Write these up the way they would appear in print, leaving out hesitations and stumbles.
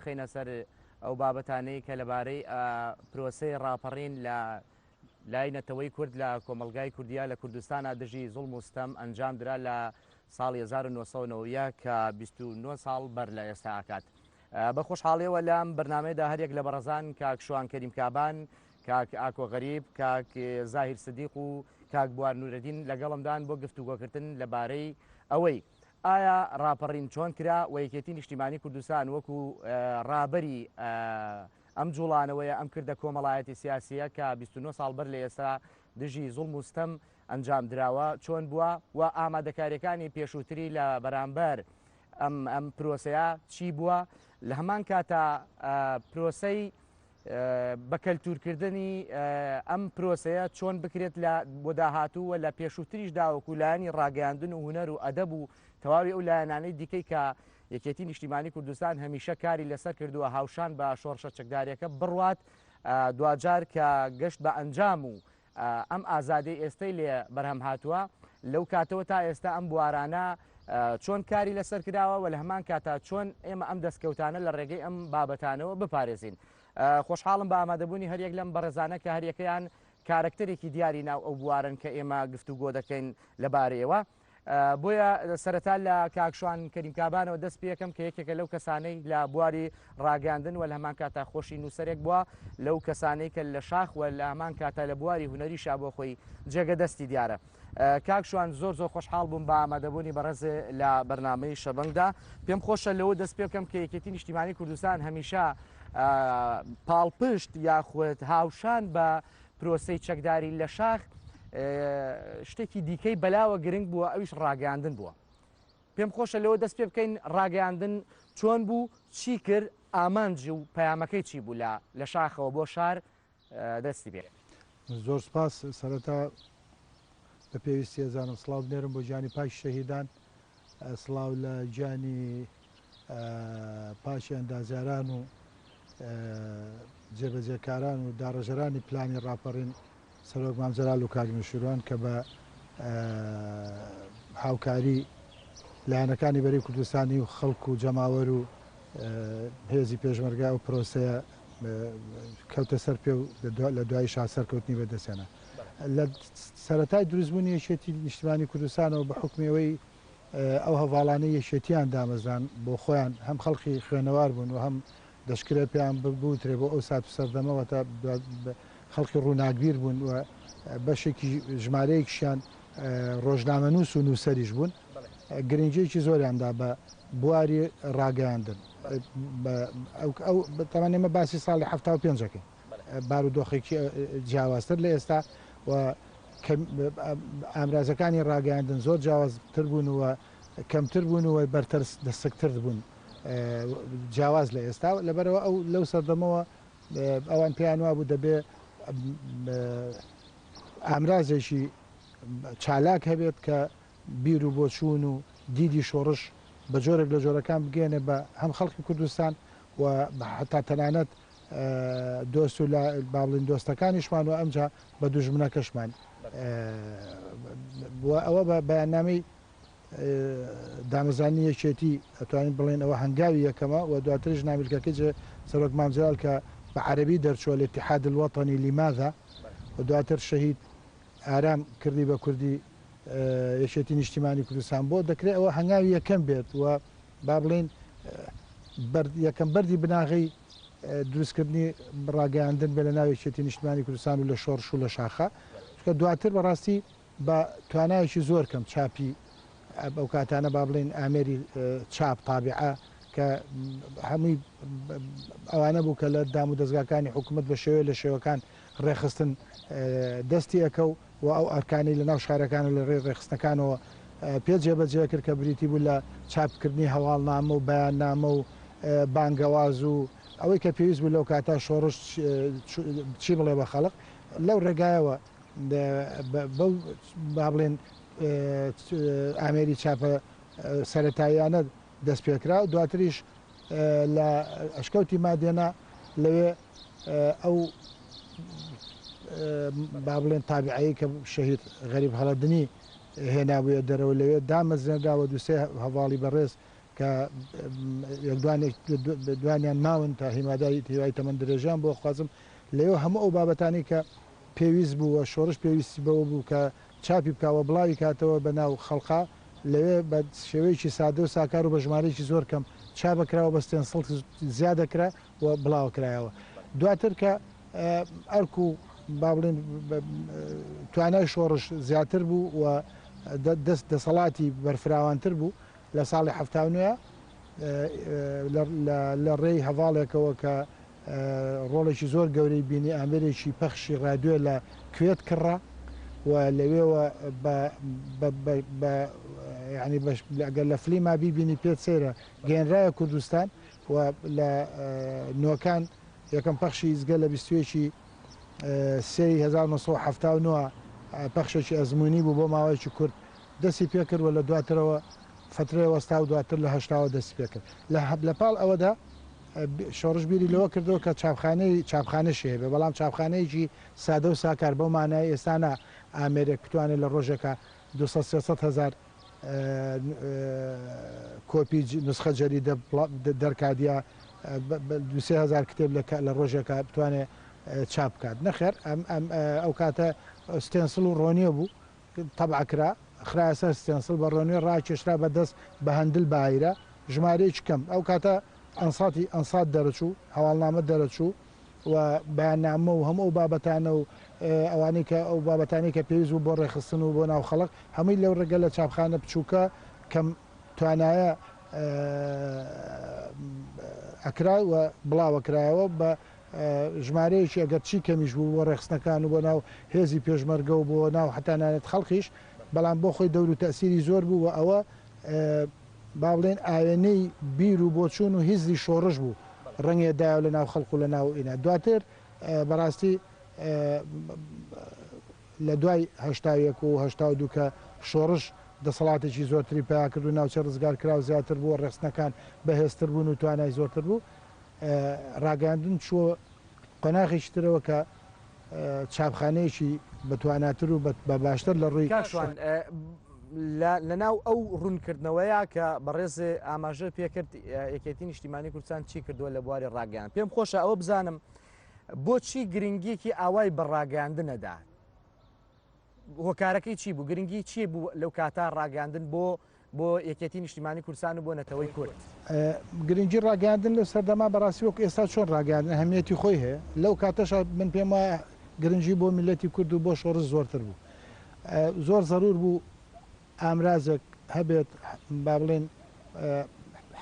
بخینە سەر ئەو بابەتانەی کە لەبارەی پرۆسەی ڕاپەڕین لە لای نەتەوەی کورد لە کۆمەلگای کوردیا لە کوردستانە دژی زوڵم و ستەم ئەنجام درا لە ساڵی 1990 کە 29 ساڵ بەر لە ئێستا ئاکات. بە خۆشحاڵیەوە لەم بەرنامەیەدا هەرێک لە بەڕێزان کاک شوان کەریم کابان، کاک ئاکۆ غەریب، کاک زاهیر سدیق و کاک بوار نورەدین لەگەڵمدان بۆ گفتوگۆکردن لەبارەی ئەوەی ئایا ڕاپەڕین چۆن کرا و یەکێتی نیشتیمانی کوردستان وەکو ڕابەری ئەم جوڵانەوەیە ئەم کردە کۆمەڵایەتی سیاسیە کە 29 ساڵ بەر لە ئێستا دژی زوڵم و ستەم ئەنجام دراوە چۆن بووە و ئامادەکاریەکانی پێشووتری لە بەرامبەر ئەم پرۆسەیە چی بووە لە هەمان کاتە پرۆسەی بەکەلتورکردنی ئەم پرۆسەیە چۆن بکرێت لە بۆ داهاتوو و لە پێشووتریش داوەکو لایەنی ڕاگەیاندن و هونەر و ئەدەب و تەواوی ئەو لایەنانەی دیکەی کە یەکێتی نیشتیمانی کوردستان هەمیشە کاری لەسەر کردووە هاوشان بە شۆڕشە چەکداریەکە بڕوات دوجار کە گەشت بە ئەنجام و ئەم ئازادی ئێستای لێ بەرهەم هاتووە لەو کاتەوە تا ئێستا ئەم بوارانە چۆن کاری لەسەر کراوە و لە هەمان کاتا چۆن ئێمە ئەم دەستکەوتانە لە ڕێگەی ئەم بابەتانەوە بپارێزین. خۆشحاڵم بە ئامادەبوونی هەریەک لەم بەڕێزانە کە هەریەکەیان کارکتەرێکی دیاری ناو ئەو بوارن کە ئێمە گفتوگۆ دەکەین لەبارەیەوە. بۆیە سەرەتا لە کاکشوان کەریم کابانەوە دەست پێکەم کە یەکێکە لەو کەسانەی لە بواری ڕاگەاندن و لە هەمان کاتا خۆشی نووسەرێک بووە لەو کەسانەی کە لە شاخ و لە هەمان کاتا لە بواری هونەریشا بۆ خۆی جێگە دەستی دیارە. کاکشوان زۆر خۆشحاڵ بووم بە ئامادەبوونی بەڕێز لە بەرنامەی شەبەنگدا. پێم خۆشە لەوە دەست پێ بکەم کە یەکێتی نیشتیمانی کوردستان هەمیشە پاڵپشت یاخود هاوشان بە پرۆسەی چەکداری لە شاخ شتێکی دیکەی بەلاوە گرنگ بووە ئەویش ڕاگەاندن بووە. پێم خۆشە لەوە دەست پێ بکەین ڕاگەاندن چۆن بوو، چی کرد، ئامانجی و پەیامەکەی چی بوو لە شاخەوە بۆ شار دەستی بێ. زۆر سپاس. سەرەتا بە پێویستی ئەزانم سڵاو بنێرم بۆ گیانی پاش شەهیدان، سڵاو لە گیانی پاشی ئەندازیاران و جێبەجێکاران و داڕەژەرانی پلانی ڕاپەڕین سەرۆک مامزەلال و کاگنووشیروان کە بە هاوکاری لایەنەکانی بەری کوردستانی و خەڵک و جەماوەر و هێزی پێشمەرگا و پرۆسەیە کەوتە سەر پێ و لە دوای شا سەرکەوتنی بەدەستێنە. لە سەرەتای دروستبوونی یەکێتی نیشتیمانی کوردستانەوە بە حکمەوەی ئەو هەواڵانەی یەکێتیان دامەزان بۆ خۆیان هەم خەڵکی خوێنەوار بوون و هەم دەشکرێت پێیان ببووترێ بۆ ئەو سات و سەردەمەوە تا خەڵکی ڕووناکبیر بوون و بەشێکی ژمارەیەکیشیان ڕۆژنامەنووس و نووسەریش بوون. گرنگجێکی زۆریاندا بە بواری ڕاگەیاندن. ئەو تەمان ئێمە باسی ساڵی 75ەکەین، بارودۆخێکی جیاوازتر لە ئێستا و ئامرازەکانی ڕاگەیاندن زۆر جیاوازتر بوون و کەمتر بوون و بەرتەر دەستکتر بوون جیاواز لە ئێستا. لەبەرەوە ئەو لەو سەردەمەوە ئەوان پێیان وا بوو دەبێ ئامرازێکی چالاک هەبێت کە بیر و بۆچوون و دیدی شۆڕش بە جۆرێک لە جۆرەکان بگەێنێ بە هەم خەڵکی کوردستان و حتا تەنانەت دۆست و باڵین دۆستەکانیشمان و ئەمجا بە دوژمنەکەشمان. ئەوە بە بەیاننامەی دامەزانی یەکێتی ئەتوانین بڵێن ئەوە هەنگاوی یەکەمە و دواترش نامیلکەکە جێ سەرۆک مامزەلال کە بە عەرەبی دەرچووە لە ئیتیحاد الوەتەنی لیماذا و دواتر شەهید ئارام کردی بە کوردی یەکێتی نیشتیمانی کوردستان بۆ دەکرێت ئەوە هەنگاوی یەکەم بێت و با بڵێن یەکەم بەردی بناغی دروستکردنی ڕاگەیاندن بێ لە ناو یەکێتی نیشتیمانی کوردستان و لە شۆڕش و لە شاخە کە دواتر بەڕاستی بە توانایەکی زۆر کەم چاپی ئەو کاتانە با بڵێن ئامێری چاپ تابعە کە هەمووی ئەوانە بوو کە لە دام و دەستگاکانی حکوومەت بە شێوەیە لە شێوەکان ڕێخستن دەستی ئەەکە و ئەو ئەرکانی لە ناو شارەکان و لە ڕێ ڕێخستنەکانەوە پێ جێبەجێ کرد کە بریتی بوو لە چاپکردنی هەواڵنامە و بەیاننامە و بانگەواز و ئەوەی کە پێویست بوو لەو کاتا شۆڕش چی بڵێ بە خەڵق لەو ڕێگایەوە بەو با بڵێن ئامێری چاپە سەرەتاییانە دەست پێکرا و دواتریش لە ئەشکەوتی مادێنا لەوێ ئەو با بڵێن تابعایی کە شەهید غەریب هەڵەدنی هێنابووە دەرەوە لەوێ دامەزێنراوە دووسێ هەواڵی بەڕێز کە دوانیان ماون تا هیمادای هیوای تەمەند درێژیان بۆ خوازم لەوێ هەموو ئەو بابەتانی کە پێویست بووە شۆڕش پێویستی بەوە بوو کە چاپی بکاوە بڵاوی کاتەوە بە ناو خەڵقا لەوێ بە شێوەیەکی سادە و ساکار و بە ژمارەیەکی زۆر کەم چاپەکراوە بە ستێنسڵ زیادەکرا و بڵاو کرایەوە دواتر کە ئەرک و با بڵێن توانای شۆڕش زیاتر بوو و دەسەڵاتی بەرفراوانتر بوو لە ساڵی هەفتاونوە لە ڕێی هەواڵێکەوە کە ڕۆڵێکی زۆر گەورەی بینی ئامێرێکی پەخشی ڕادیۆ لە کوێت کڕە و لەوێەوە ینی ئەگەر لە فلیما بیبینی پێت سێرە گەێنرایە کوردستان و لە نۆکان یەکەم پەخشی ئیزگە لە 20 سێی 1970 پەخشێکی ئەزمموی بوو بۆ ماوەیەکی کورد دەستی پێکردوە لە دواترەوە فترەیە وەستا و دواتر لە هەشتاوە دەستی پێکرد لە پاڵ ئەوەدا شۆڕش بیری لەوە کردەوە کە چاپخانەشی هەبێ بەڵام چاپخانەیەکی سادە و ساکار بەو مانای ئێستانە ئامێرێک بتوانێت لە ڕۆژێکە 200,000 کۆپی نسخە جەریدە دەرکادیا 2,000 کتێب لە ڕۆژێکە بتوانێت چاپ بکات نەخێر ئەو کاتە ستێنسڵ و ڕۆنیە بوو تەبعکرا خراەسەر ستێنسڵ بە ڕۆنیێ ڕاکێشرا بەدەست بە هەندل باایرە ژمارەیەکی کەم ئەو کاتە ئەنسات دەرەچوو هەواڵنامە دەرەچوو و بەیاننامە و هەموو بابەتانە و ئەوانەی کە ئەو بابەتانی کە پێویست بوو بۆ ڕێخستن و بۆ ناو خەڵک هەمووی لەو ڕێگە لە چاپخانە بچووکە کەم توانایە ئەکرا و بڵاوەکرایەوە بە ژمارەیەکی ئەگەر چی کەمیش بوو بۆ ڕێخستنەکان و بۆ ناو هێزی پێشمەرگە و بۆ ناو حتانانێت خەڵکیش بەڵام بۆ خۆی دەور و تەسیری زۆر بوو و ئەوە با بڵێن ئاوێنەی بیر و بۆچوون و هیزی شۆڕش بوو ڕەنگێدایە لە ناو خەڵکو لە ناو ئینە دواتر بەڕاستی لە دوای هەشتاویەک و هەشتا و دووکە شۆڕش دەسەڵاتێکی زۆرتری پیا کرد و ناوچە ڕزگار کراوە زیاتر بوو ڕێخستنەکان بەهێزتر بوون و توانای زۆرتر بوو ڕاگەاندن چووە قۆناغێکی ترەوە کە چاپخانەیەکی بەتواناتر و بە باشتر لە ڕووی لە ناو ئەو ڕوونکردنەوەیە کە بەڕێزێ ئاماژە پێکرد یەکێتی نیشتیمانی کوردستان چی کردووە لە بواری ڕاگەیان پێم خۆشە ئەوە بزانم بۆچی گرنگیەکی ئاوای بەڕاگەاندنەدا هۆکارەکەی چی بوو گرنگی چی بوو لەو کاتا ڕاگەاندن بۆ یەکێتی نیشتیمانی کوردستان و بۆ نەتەوەی کورد گرنگی ڕاگەاندن لە سەردەما بەڕاستی وەک ئێستا چۆن ڕاگەاندن هەمیەتی خۆی هەیە لەو کاتەش من پێم وایە گرنگی بۆ میلەتی کورد و بۆ شۆڕش زۆرتر بوو زۆر زەرور بوو ئامرازێک هەبێت با بڵێن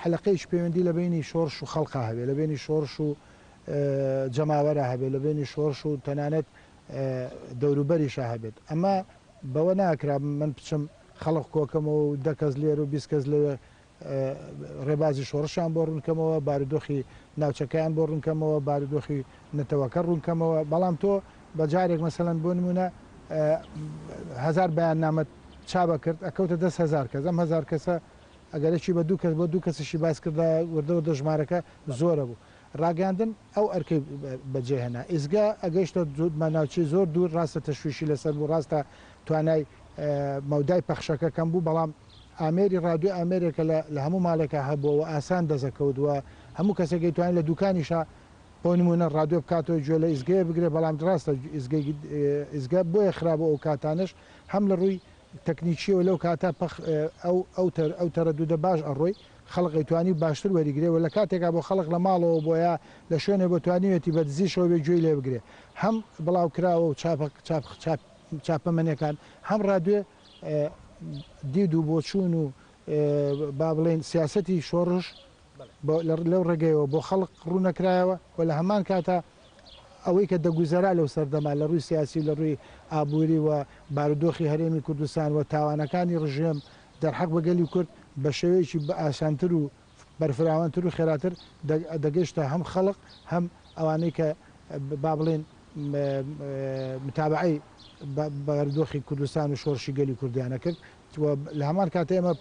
حلقەیەش پەیوەندی لە بینی شۆڕش و خەڵقا هەبێت لە بینی شۆڕش و جەماوەرە هەبێت لە بینی شۆڕش و تەنانەت دەوروبەریشە هەبێت ئەمە بەوە ناکرا من بچم خەڵق کۆکەمەوە و 10 کەس لێر و 20 کەس لەوێ ڕێبازی شۆڕشان بۆ ڕوونکەمەوە بارودۆخی ناوچەکەیان بۆ ڕوونکەمەوە بارودۆخی نەتەوەکە ڕوونکەمەوە بەڵام تۆ بە جارێک مەسەلەن بۆ نمونە 1000 بەیاننامە چابە کرد ئەکەوتە 10,000 کەس ئەم 1000 کەسە ئەگەرەی بە 2 کەس بۆ 2 کەسیشی باس کردا وردەوە دەژمارەکە زۆرە بوو ڕاگەاندن ئەو ئەرکەی بەجێهێنا ئیزگا ئەگەیشتە ماناوچی زۆر دوور ڕاستە تەشویشی لەسەر بوو ڕاستە توانای مەودای پەخشەکەکەم بوو بەڵام ئامێری ڕادیۆ ئامێرێکە لە هەموو ماڵێکە هەبووە ئاسان دەزەکەوتووە هەموو کەسێکی توانین لە دوکانیشە بۆ نمونە ڕادیۆ بکاتەوە گوێ لە ئیزگەیە بگرێ بەڵام ڕاستە ئیزگا بۆیە خراپە ئەو کاتانش هەم لە ڕووی تەکنیکیەوە لەو کاتا ئەو تەرەدودە باش ئەڕۆی خەڵقی توانی باشتر وەریگرێەوە لە کاتێکا بۆ خەڵق لە ماڵەوە بۆیە لە شوێنێ بۆ توانیوێتی بە دزیشەوە بێ گوێی لێ بگرێ هەم بڵاو کراوە و چاپەمەنیەکان هەم ڕادیۆ دید و بۆچوون و با بڵێن سیاسەتی شۆڕش لەو ڕێگەیەوە بۆ خەڵق ڕوونەکرایەوە و لە هەمان کاتە ئەوەی کە دەگوزەرا لەو سەردەما لە ڕووی سیاسی لە ڕووی ئابووری و بارودۆخی هەرێمی کوردستان و تاوانەکانی ڕژێم دەرحەق بەگەلی کورد بە شێوەیەکی ئاسانتر و بەرفراوانتر و خێراتر دەگەشتە هەم خەڵق هەم ئەوانەی کە با بڵێن متابعی بارودۆخی کوردستان و شۆڕشی گەلی کوردیانە کرد لە هەمان کاتە ئێمە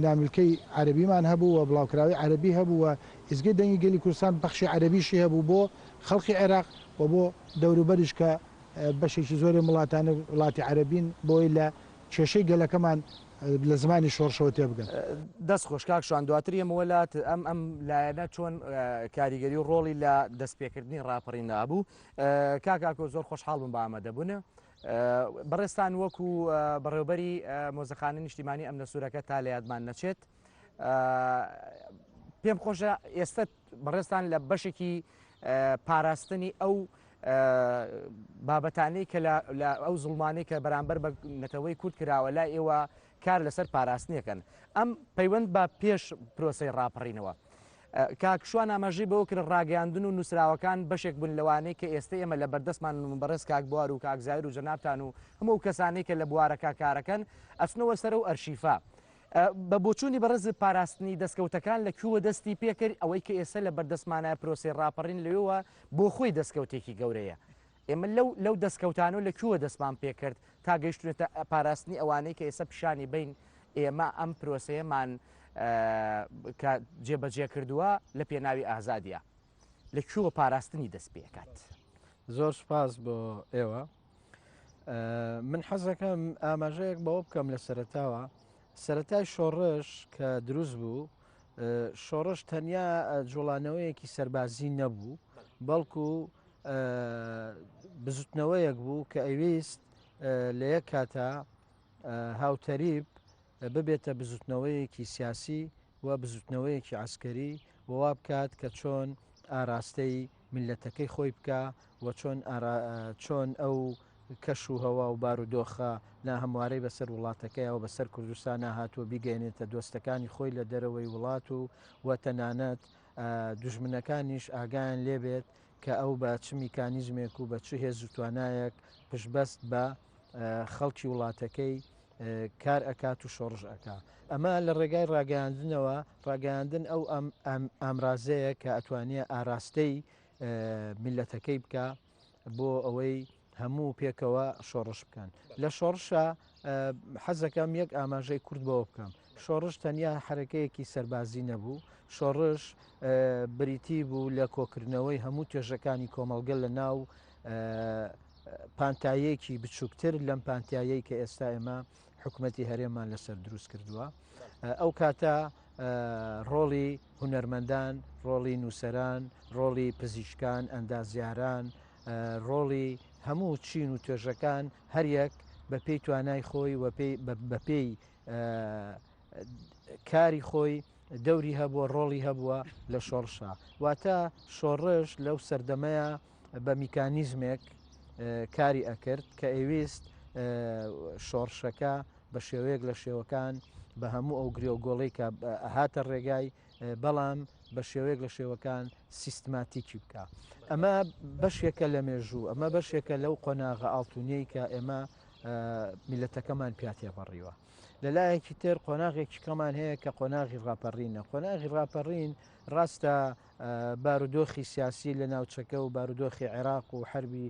نامیلکەی عەرەبیمان هەبوو و بڵاوکراوی عەرەبی هەبوو و ئیزگەی دەنگی گەلی کوردستان بەخشی عەرەبیشی هەبوو بۆ خەڵکی عێراق و بۆ دەوروبەریش کە بەشێکی زۆری وڵاتانە وڵاتی عەرەبین بۆی لە کێشەی گەلەکەمان لە زمانی شۆڕشەوە تێ بگەن. دەست خۆش کاکشان دواتری ئەمەوەلات ئەم لایەنە چۆن کاریگەری و ڕۆڵی لە دەستپێکردنی ڕاپەڕیندا بوو. کاکۆ زۆر خۆشحاڵ بووم بە ئامادەبوونە. بەڕێستان وەکو بەڕێوبەری مۆزەخانە نیشتیمانی ئەم نەسوورەکە تا لە یادمان نەچێت. پێم خۆشە ئێستا بەڕێستان لە بەشێکی پاراستنی ئەو بابەتانەی کە لە ئەو زوڵمانەی کە بەرامبەر بە نەتەوەی کورد کراوە لای ئێوە کار لەسەر پاراستنیەکەن. ئەم پەیوەند بە پێش پرۆسەی ڕاپەڕینەوە. کاکشوان ئاماژەی بەوە کرد ڕاگەاندن و نووسراوەکان بەشێک بوون لەوانەیە کە ئێستا ئێمە لە بەردەستمان بەڕێز کاک بوار و کاکزایر و جەنابتان و هەموو کەسانەی کە لە بوارەکە کارەکەن ئەچنەوە سەر و ئەرشیفا. بە بۆچوونی بەڕێز پاراستنی دەستکەوتەکان لەکووە دەستی پێکرد ئەوەی کە ئێستا لە بەردەستمانە پرۆسی ڕاپەڕین لەوێەوە بۆ خۆی دەستکەوتێکی گەورەیە. ئێمە لەو دەستکەوتان و لەکووە دەستمان پێکرد تا گەیشتونێتە پاراستنی ئەوانەی کە ئێستا پیشانی بین ئێمە ئەم پرۆسەیەمان جێبەجێ کردووە لە پێناوی ئازادیە لەکووە پاراستنی دەست پێکات. زۆر سپاس بۆ ئێوە. من حەزەکەم ئاماژەیەک بەوە بکەم لە سەرەتاوە. سەرەتای شۆڕش کە دروست بوو، شۆڕش تەنیا جوڵانەوەیەکی سەربازی نەبوو، بەڵکو بزوتنەوەیەک بوو کە ئەویست لە یەک کاتا هاوتەریب ببێتە بزوتنەوەیەکی سیاسی و بزوتنەوەیەکی عسکەری ووا بکات کە چۆن ئاراستەی میلەتەکەی خۆی بکە و چۆن ئەو کەش و هەوا و بارودۆخە نا هەموارەی بەسەر وڵاتەکەیەوە بەسەر کوردستان هاتووە بیگەێنێتە دۆستەکانی خۆی لە دەرەوەی وڵات و تەنانەت دوژمنەکانیش ئاگایان لێبێت کە ئەو بە چ میکانیزمێک و بە چ هێز و توانایەک پشبەست بە خەڵکی وڵاتەکەی کار ئەکات و شۆڕژ ئەکا. ئەمە لە ڕێگای ڕاگەاندنەوە ڕاگەاندن ئەو ئامرازەیە کە ئەتوانێت ئاراستەی میلەتەکەی بکە بۆ ئەوەی هەموو پێکەوە شۆڕش بکەن. لە شۆڕشە حەزەکەم یەک ئاماژەی کورد بەوە بکەم. شۆڕش تەنیا حرەکەیەکی سەربازی نەبوو، شۆڕش بریتی بوو لە کۆکردنەوەی هەموو توێژەکانی کۆمەڵگە لە ناو پانتایەکی بچووکتر لەم پانتایەی کە ئێستا ئێمە حکوومەتی هەرێمان لەسەر دروست کردووە. ئەو کاتە ڕۆڵی هونەرمەندان، ڕۆڵی نووسەران، ڕۆڵی پزیشکان، ئەندازیاران، ڕۆڵی هەموو چین و توێژەکان هەریەک بە پێی توانای خۆی بە پێی کاری خۆی دەوری هەبووە، ڕۆڵی هەبووە لە شۆڕشە. واتە شۆڕش لەو سەردەمەیە بە میکانیزمێک کاری ئەکرد کە ئەویست شۆڕشەکە بە شێوەیەک لە شێوەکان بە هەموو ئەو گرێوگۆڵی کە هاتە ڕێگای بەڵام بە شێوەیەک لە شێوەکان سیستماتیکی بکە. ئەمە بەشێکە لە مێژوو، ئەمە بەشێکە لەو قۆناغە ئاڵتونیەی کە ئێمە میلەتەکەمان پیاتێ بەڕیوە. لەلایەکی تر قۆناغێکی کەمان هەیە کە قۆناغی ڕاپەڕینە. قۆناغی ڕاپەڕین ڕاستە بارودۆخی سیاسی لە ناوچەکە و بارودۆخی عێراق و حربی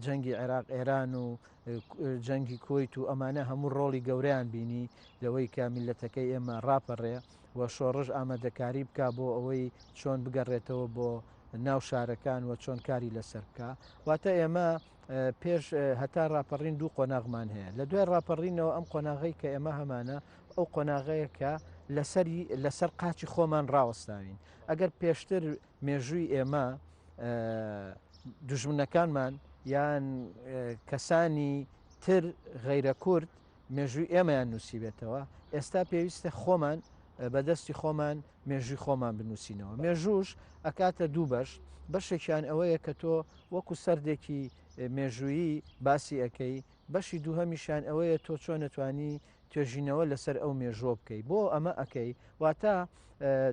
جەنگی عێراق ئێران و جەنگی کۆیت و ئەمانە هەموو ڕۆڵی گەورەیان بینی لەوەی کە میلەتەکەی ئێمە ڕاپەڕێ و شۆڕژ ئامادەکاری بکە بۆ ئەوەی چۆن بگەڕێتەوە بۆ ناو شارەکان و چۆن کاری لەسەر بکە. واتە ئێمە پێش هەتا ڕاپەڕین دوو قۆناغمان هەیە. لە دوای ڕاپەڕینەوە ئەم قۆناغی کە ئێمە هەمانە ئەو قۆناغەیە کە لەسەر قاچی خۆمان ڕاوەستاوین. ئەگەر پێشتر مێژووی ئێمە دوژمنەکانمان یان کەسانی تر غەیرە کورد مێژووی ئێمەیان نووسیبێتەوە، ئێستا پێویستە خۆمان بەدەستی خۆمان مێژووی خۆمان بنووسینەوە. مێژووش ئەکاتە دوو بەشێکیان ئەوەیە کە تۆ وەکو سەردێکی مێژوویی باسی ئەەکەی، بەشی دووهەمیشان ئەوەیە تۆ چۆن نەتوانی توێژینەوە لەسەر ئەو مێژوە بکەی. بۆ ئەمە ئەەکەی واتە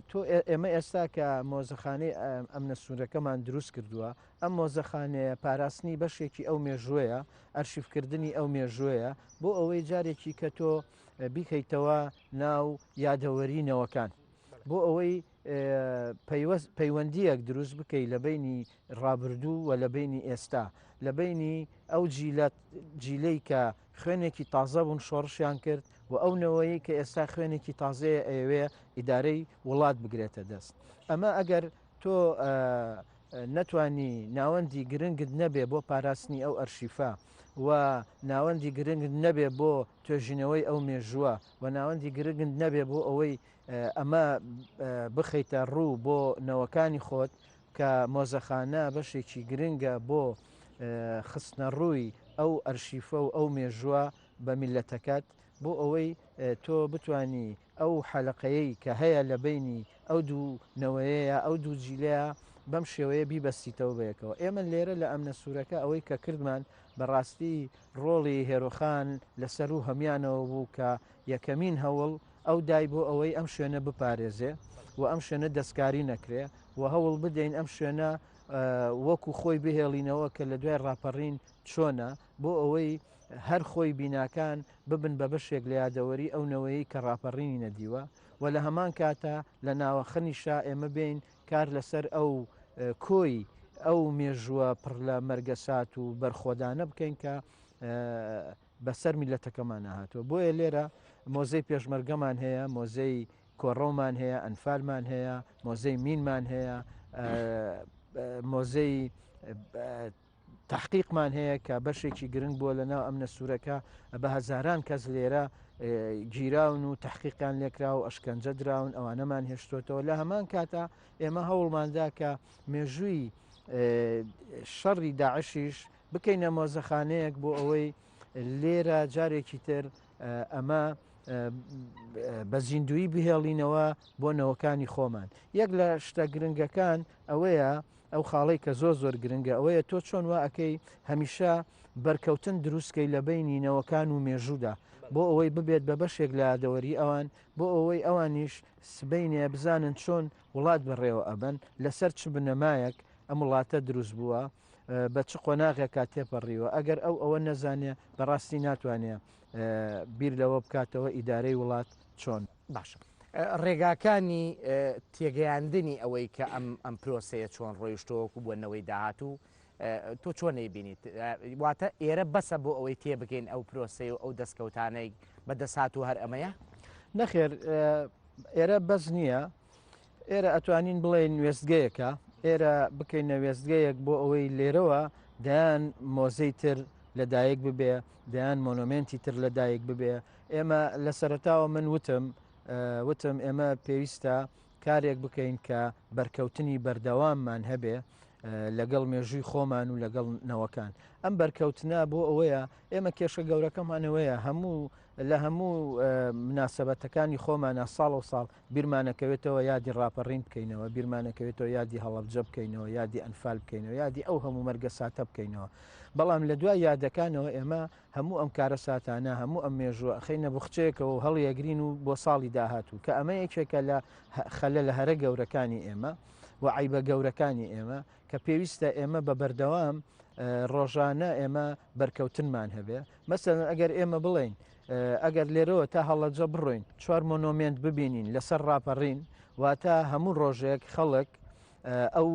تۆ ئێمە ئێستا کە مۆزەخانەی ئەم نەسوورەکەمان دروست کردووە، ئەم مۆزەخانەیە پاراستنی بەشێکی ئەو مێژوەیە، ئەرشیفکردنی ئەو مێژوەیە بۆ ئەوەی جارێکی کە تۆ بیکەیتەوە ناو یادەوەرینەوەکان، بۆ ئەوەی پەیوەندیەک دروست بکەی لە بینی ڕابردوو و لە بینی ئێستا، لە بینی ئەو جیلەی کە خوێنێکی تازە بوون شۆڕشیان کرد و ئەو نەوەی کە ئێستا خوێنێکی تازەیە ئەوێ ئیدارەی وڵات بگرێتە دەست. ئەمە ئەگەر تۆ نەتوانی ناوەندی گرنگت نەبێ بۆ پاراستنی ئەو ئەرشیفا و ناوەندی گرنگت نەبێ بۆ توێژینەوەی ئەو مێژووە و ناوەندی گرنگت نەبێ بۆ ئەوەی ئەمە بخەیتە ڕوو بۆ نەوەکانی خۆت کە مۆزەخانە بەشێکی گرنگە بۆ خستنە ڕووی ئەو ئەرشیفە و ئەو مێژووە بە میلەتەکەت بۆ ئەوەی تۆ بتانی ئەو حەلقەیەی کە هەیە لە بینی ئەو دوو نەوەیەیە ئەو دوو جیلەیە بەم شێوەیە بیبەستیتەوە بەیەکەوە. ئێمە لێرە لە ئەمنە سوورەکە ئەوەی کە کردمان بەڕاستی ڕۆڵی هێرۆخان لەسەر و هەمیانەوە بوو کە یەکەمین هەوڵ ئەو دای بۆ ئەوەی ئەم شوێنە بپارێزێ و ئەم شوێنە دەستکاری نەکرێ و هەوڵ بدەین ئەم شوێنە وەکو خۆی بهێڵینەوە کە لە دوای ڕاپەڕین چۆنە بۆ ئەوەی هەر خۆی بیناکان ببن بە بەشێک لە یادەوەری ئەو نەوەیەی کە ڕاپەڕینی نەدیوە و لە هەمان کاتە لە ناوەخەنیشا ئێمە بین کار لەسەر ئەو کۆی ئەو مێژووە پڕ لە مەرگەسات و بەرخۆدانە بکەین کە بەسەر میلەتەکەمان هاتووە. بۆیە لێرە مۆزەی پێشمەرگەمان هەیە، مۆزەی کۆڕۆمان هەیە، ئەنفالمان هەیە، مۆزەی مینمان هەیە، مۆزەی تحقیقمان هەیە کە بەشێکی گرنگ بووە لە ناو ئەمنە سوورەکە بە هەزاران کەس لێرە گیراون و تحقیقان لێکرا و ئەشکەنجە دراون ئەوانەمان هێشتۆتەوە. لە هەمان کاتە ئێمە هەوڵماندا کە مێژووی شەڕی داعشیش بکەینە مۆزەخانەیەک بۆ ئەوەی لێرە جارێکی تر ئەمە بە زیندوی بهێڵینەوە بۆ نەوەکانی خۆمان. یەک لە شتە گرنگەکان ئەوەیە ئەو خاڵی کە زۆر گرنگە ئەوەیە تۆ چۆن وا ئەەکەی هەمیشە بەرکەوتن دروستکەی لە بینی نەوەکان و مێژوودا بۆ ئەوەی ببێت بە بەشێک لە یادەوەری ئەوان بۆ ئەوەی ئەوانیش سبینێ بزانن چۆن وڵات بەڕێوە ئەبن لەسەر چ بنەمایەک ئەم وڵاتە دروست بووە بە چ قۆناغێکا تێپەڕیوە ئەگەر ئەوە نەزانێ بەڕاستی ناتوانێت بیر لەوە بکاتەوە ئیدارەی وڵات چۆن باشە. ڕێگاکانی تێگەیاندنی ئەوەی کە ئەم پرۆسەیە چۆن ڕۆیشتۆوەکو بوونەوەی داهاتوو تۆ چۆن نەیبینیت واتە ئێرە بەسە بۆ ئەوەی تێبگەین ئەو پرۆسی و ئەو دەستکەوتانەی بەدەسات و هەر ئەمەیە نەخێر ئێرە بەس نییە ئێرە ئەتوانین بڵێن وێستگەیەکە ئێرە بکەینە وێستگەیەک بۆ ئەوەی لێرەوە دایان مۆزەی تر لەدایک ببێ دایان مۆنۆمنتی تر لەدایک ببێ. ئێمە لە سەرەتاوە من وتم ئێمە پێویستە کارێک بکەین کە بەرکەوتنی بەردەواممان هەبێ لەگەڵ مێژووی خۆمان و لەگەڵ نەوەکان. ئەم بەرکەوتنە بۆ ئەوەیە ئێمە کێشە گەورەکەمانەوەیە لە هەموو مناسەبەتەکانی خۆمانە ساڵ و ساڵ بیرمانەکەوێتەوە یادی ڕاپەڕین بکەینەوە، بیرمانەکەوێتەوە یادی هەڵەبجە بکەینەوە، یادی ئەنفال بکەینەوە، یادی ئەو هەموو مەرگەساتە بکەینەوە. بەڵام لە دوای یادەکانەوە ئێمە هەموو ئەم کارە ساتانە هەموو ئەم مێژووە خەینە بخچەیەکەوە و هەڵیەگرین و بۆ ساڵی داهاتوو کە ئەمە یەکێکە لە خەلە لە هەرە گەورەکانی ئێمە و عیبە گەورەکانی ئێمە کە پێویستە ئێمە بە بەردەوام ڕۆژانە ئێمە بەرکەوتنمان هەبێ. مەسەڵەن ئەگەر ئێمە بڵین ئەگەر لێرەوە تا هەڵەجە بڕۆین 4 مۆنۆمنت ببینین لەسەر ڕاپەڕین واتە هەموو ڕۆژێک خەڵک ئەو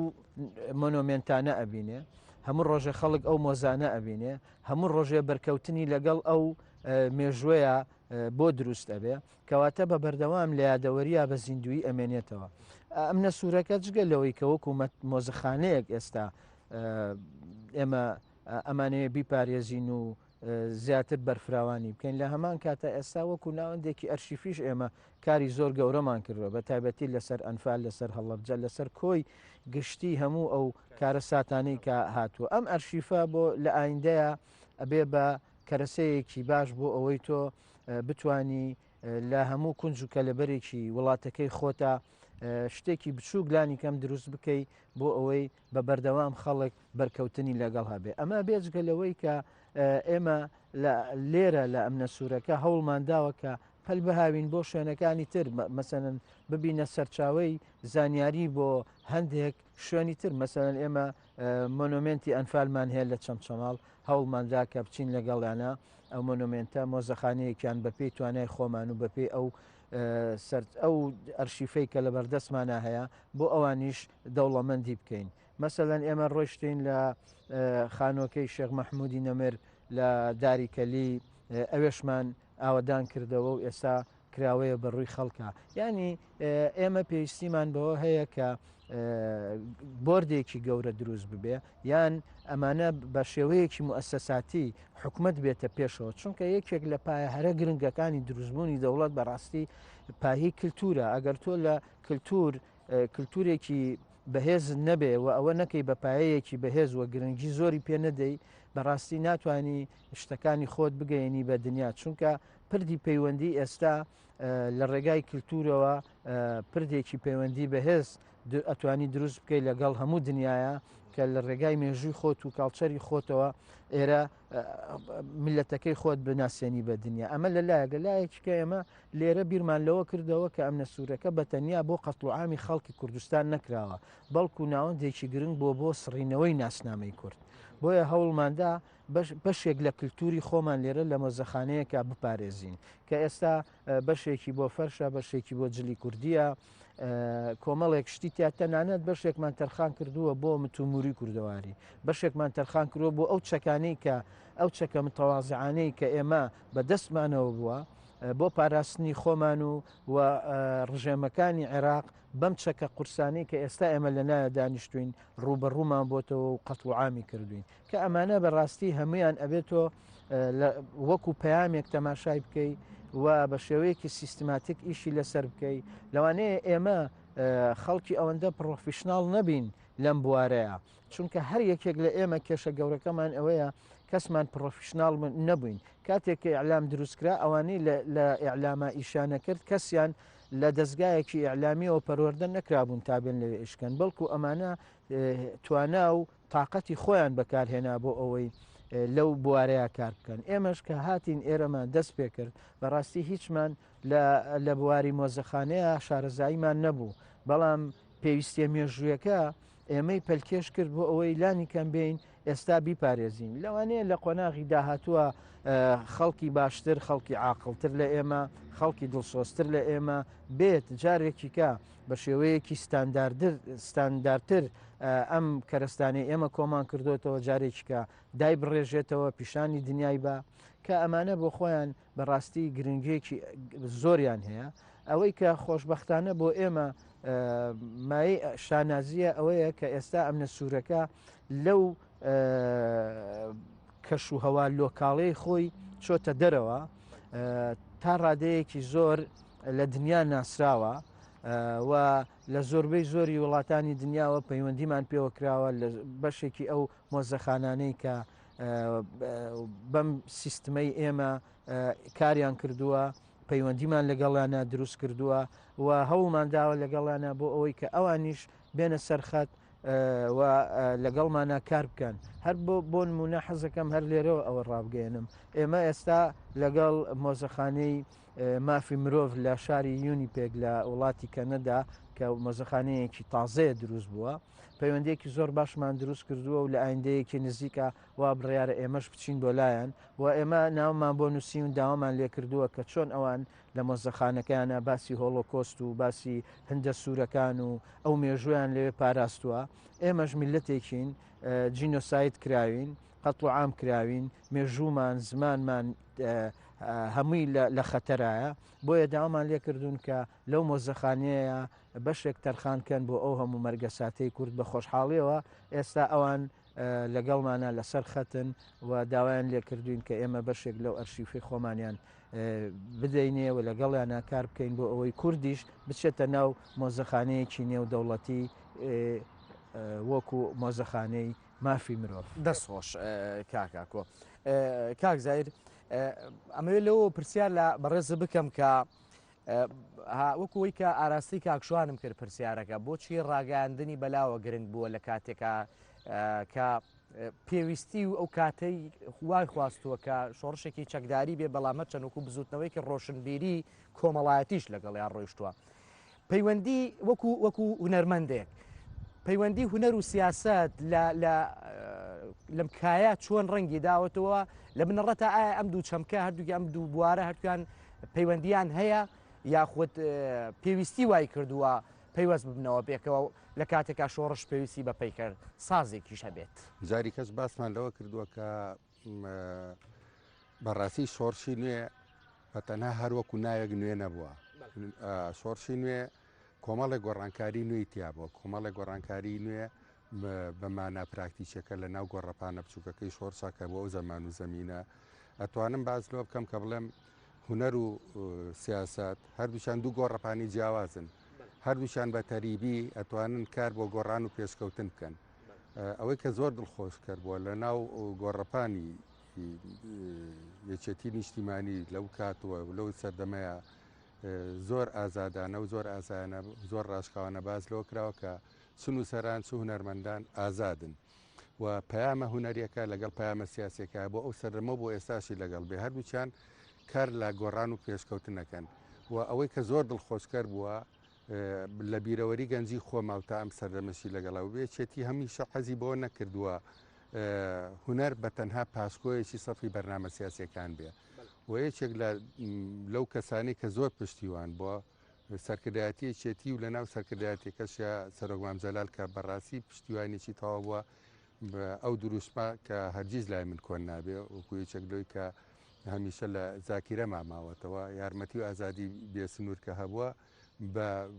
مۆنۆمنتانە ئەبینێ، هەموو ڕۆژێ خەڵک ئەو مۆزانە ئەبینێ، هەموو ڕۆژێ بەرکەوتنی لەگەڵ ئەو مێژوەیە بۆ دروست ئەبێ کەواتە بە بەردەوام لە یادەوەریە بە زیندوی ئەمێنێتەوە. ئەمنە سوورەکە جگە لەوەی کە وەکو مۆزەخانەیەک ئێستا ئێمە ئەمانەیە بیپارێزین و زیاتر بەرفراوانی بکەین لە هەمان کاتە ئێستا وەکو ناوەندێکی ئەرشیفیش ئێمە کاری زۆر گەورەمان کردوە بە تایبەتی لەسەر ئەنفال لەسەر هەڵەبجە لەسەر کۆی گشتی هەموو ئەو کارە ساتانەی کە هاتووە. ئەم ئەرشیفە بۆ لە ئایندەیە ئەبێ بە کەرەسەیەکی باش بۆ ئەوەی تۆ بتانی لە هەموو کونج و کەلەبەرێکی وڵاتەکەی خۆتە شتێکی بچوو گلانی کەم دروست بکەی بۆ ئەوەی بە بەردەوام خەڵک بەرکەوتنی لەگەڵ هەبێ. ئەمە بێجگە لەوەی کە ئێمە لێرە لە ئەمنە سوورەکە هەوڵمان داوە کە پەل بەهاوین بۆ شوێنەکانی تر مەسەن ببینە سەرچاوی زانیاری بۆ هەندێک شوێنی تر مەسەن ئێمە مۆنۆمنتی ئەنفالمان هەیە لە چەمچەماڵ هەوڵماندا کە بچین لەگەڵیانە ئەو مۆنۆمنتە مۆزەخانەیەکیان بەپێی توانای خۆمان و بەپێی ئەو ئەرشیفەی کە لە بەردەستمانە هەیە بۆ ئەوانیش دەوڵەمەندی بکەین. مەسەلەن ئێمە ڕۆیشتین لە خانۆکەی شێخ مەحموودی نەمر لە داری کەلی ئەوێشمان ئاوەدان کردەوە و ئێستا کراوەیە بەڕووی خەڵکە. ینی ئێمە پێویستیمان بەوە هەیە کە بۆردێکی گەورە دروست ببێ یان ئەمانە بە شێوەیەکی مؤسساتی حکومت بێتە پێشەوە چونکە یەکێک لە پایە هەرە گرنگەکانی دروستبوونی دەوڵەت بەڕاستی پاهی کللتورە ئەگەر تۆ لە کللتورێکی بەهێز نەبێ و ئەوە نەکەی بە پایەیەکی بەهێز وە گرنگی زۆری پێ نەدەی بەڕاستی ناتوانانی شتەکانی خۆت بگەینی بە دنیا چونکە پردی پەیوەندی ئێستا لە ڕێگای کللتورەوە پردێکی پەیوەندی بەهێز ئەتوانی دروست بکەیت لەگەڵ هەموو دنیاە کە لە ڕێگای مێژووی خۆت و کاڵچەری خۆتەوە ئێرە ملەتەکەی خۆت بناسیێنی بە دنیا ئەمە لەلایەکە ئێمە لێرە بیرمان لەوە کردەوە کە ئەمنە سوورەکە بەتەنیا بۆ قەتڵعامی خەڵکی کوردستان نەکراوە بەڵکو ناوەندێکی گرنگ بۆ سڕینەوەی ناسنامەی کورد بۆیە هەوڵماندا بەشێک لە کللتوری خۆمان لێرە لە مۆزەخانەیەکە بپارێزین کە ئێستا بەشێکی بۆ فەرشە بەشێکی بۆ جلی کوردیە کۆمەڵێک شتی تیا تەنانەت بەشێکمان تەرخان کردووە بۆ متوموری کوردەواری بەشێکمان تەرخان کردووە بۆ ئەو چەکانەی کە ئەو چەکە متەوازعانەی کە ئێمە بەدەستمانەوە بووە بۆ پاراستنی خۆمان و ڕژێمەکانی عێراق بەم چەکە قورسانەی کە ئێستا ئێمە لەنایە دانیشتوین ڕوبەڕوومان بۆتەوە و قەتڵعامی کردوین کە ئەمانە بەڕاستی هەمویان ئەبێتەوە وەکو پەیامێک تەماشای بکەیت و بە شێوەیەکی سیستماتیک ئیشی لەسەر بکەیت لەوانەیە ئێمە خەڵکی ئەوەندە پرۆفیشناڵ نەبین لەم بوارەیە چونکە هەر یەکێک لە ئێمە کێشە گەورەکەمان ئەوەیە کەسمان پرۆفیشناڵ نەبووین کاتێککە ئەعلام دروستکرا ئەوانەی لە ئیعلامە ئیشانە کرد کەسیان لە دەستگایەکی ئیعلامیەوە پەروەردە نەکرابوون تابێن لەوێ ئیشکەن بەڵکو ئەمانە توانا و تااقەتی خۆیان بەکارهێنا بۆ ئەوەی لەو بوارەیە کار بکەن ئێمەش کە هاتین ئێرەمان دەست پێ کرد بەڕاستی هیچمان لە بواری مۆزەخانەیە شارەزاییمان نەبوو بەڵام پێویستیە مێژوویەکە ئێمەی پەلکێش کرد بۆ ئەوەی لانی کەم بین ئێستا بیپارێزین لەوانەیە لە قۆناغی داهاتووە خەڵکی باشتر خەڵکی عاقڵتر لە ئێمە خەڵکی دڵسۆستر لە ئێمە بێت جارێکیکە بە شێوەیەکی ستانداردتر ئەم کەرستانی ئێمە کۆمان کردوێتەوە جارێکیکە دای بڕێژێتەوە پیشانی دنیای بە کە ئەمانە بۆ خۆیان بەڕاستی گرنگێکی زۆریان هەیە ئەوەی کە خۆشببختانە بۆ ئێمە مای شانازیە ئەوەیە کە ئێستا ئەمنە سوورەکە لەو کەش و هەوا لۆکاڵەی خۆی چۆتە دەرەوە تا ڕادەیەکی زۆر لە دنیا ناسراوە و لە زۆربەی زۆری وڵاتانی دنیاوە پەیوەندیمان پێوە کراوە لە بەشێکی ئەو مۆزەخانانەی کە بەم سیستمەی ئێمە کاریان کردووە پەیوەندیمان لەگەڵیانە دروست کردووە و هەوڵمان داوە لەگەڵیانە بۆ ئەوەی کە ئەوانیش بێنە سەرخەت و لەگەڵمانە کار بکەن هەر بۆ نمونە حەزەکەم هەر لێرەوە ئەوە ڕابگەێنم ئێمە ئێستا لەگەڵ مۆزەخانەی مافی مرۆڤ لە شاری یونیپێک لە وڵاتی کەنەدا کە مۆزەخانەیەکی تازەیە دروست بووە پەیوەندێکی زۆر باشمان دروست کردووە و لە ئایندەیەکی نزیکە وا بڕیارە ئێمەش بچین بۆ لایەن و ئێمە ناومان بۆ نووسی و داوامان لێ کردووە کە چۆن ئەوان لە مۆزەخانەکانە باسی هۆڵۆکۆست و باسی هەندە سوورەکان و ئەو مێژویان لەوێ پاراستووە ئێمەش میلەتێکین جینۆسایت کراوین قەتڵ عام کراوین مێژوومان زمانمان هەمووی لە خەتەرایە بۆیە داوامان لێ کردوون کە لەو مۆزەخانەیە بەشێک تەرخانکەن بۆ ئەو هەموو مەرگەساتەی کورد بە خۆشحاڵیەوە ئێستا ئەوان لەگەڵمانە لەسەر خەتن و داوایان لێ کردوین کە ئێمە بەشێک لەو ئەرشیفی خۆمانیان بدەینێ و لەگەڵیانە کار بکەین بۆ ئەوەی کوردیش بچێتە ناو مۆزەخانەیەکی نێودەوڵەتی وەکو مۆزەخانەی مافی مرۆڤ دەستخۆش کاکۆ کاک زایر ئەمەوێت لەوە پرسیار لە بەڕێز بکەم کە وەکوەوەی کە ئاراستی کاکشوانم کرد پرسیارەکە بۆچی ڕاگەاندنی بەلاوە گرنگ بووە لە کاتێکە کە پێویستی و ئەو کاتەی وای خواستووە کە شۆڕشێکی چەکداری بێ بەڵامە چەندوەکو بزوتنەوەیکە ڕۆشنبیری کۆمەڵایەتیش لەگەڵیان ڕۆیشتووە پەیوەندی وەکو هونەرمەندێک پەیوەندی هونەر و سیاست لەم کایە چۆن ڕەنگی داوەتەوە لە بنەڕەتە ئایا ئەم دوو چەمکە هەردووکی ئەم دوو بوارە هەردووکیان پەیوەندیان هەیە یاخود پێویستی وای کردووە پەیوەست ببنەوە پێکەوە لە کاتێکا شۆڕش پێویستی بە پەیکرد سازێکیش هەبێت جاری کەس باسمان لەوە کردووە کە بەڕاستی شۆڕشی نوێ بەتەنها هەروەکو ناوێک نوێ نەبووە شۆڕشی نوێ کۆمەڵی گۆڕانکاری نوێی تیابەوە کۆمەڵی گۆڕانکاری نوێ بەمانە پراکتیکەکە لە ناو گۆڕەپانە بچووکەکەی شۆڕسا کە بۆ ئەو زەمان و زەمینە ئەتوانم باز لۆ بکەم کە بڵێم هوەر و سیاست هەردووچان دوو گۆڕەپانی جیاوازن هەردووچان بە تەریبی ئەتوانن کار بۆ گۆڕان و پێشکەوتن بکەن ئەوەی کە زۆر دڵخۆش کرد بووە لە ناو گۆڕەپانی یەکێتی نیشتیمانی لەو کاتووە لەو سەردەمەیە زۆر ئازادانە و زۆر ئازانە زۆر ڕاشکاوانە باز لەوە کراوە کە سن و سەران چ هونەرمەندان ئازادن و پەیامە هونەریەکە لەگەڵ پەیامە سیاسەکە بۆ ئەو سەردەمە بۆ ئێستاشی لەگەڵ بێ هەردووچان کار لە گۆڕان و پێشکەوتنەکەن و ئەوەی کە زۆر دڵخۆشکەر بووە لە بیرەوەری گەنجی خۆماوتا ئەم سەردەمەشی لەگەڵەوە بێچێتی هەمیشە حەزی بۆ نەکردووە هونەر بە تەنها پاسکۆیەکی سەفی بەرنامە سیاسەکان بێ و یەکێک لەو کەسانی کە زۆر پشتیوان بووە سەرکردایەتی چێتی و لە ناو سەرکردایەتێکەشە سەرۆک مامجەلال کە بەڕاستی پشتیوانێکی تەواو بووە ئەو دروستمە کە هەرگیز لای من کۆن نابێ وەکو یەکێک لەوەی کە هەمیشە لە زاکیرە ماماوەتەوە یارمەتی و ئازادی بێسنوور کە هەبووە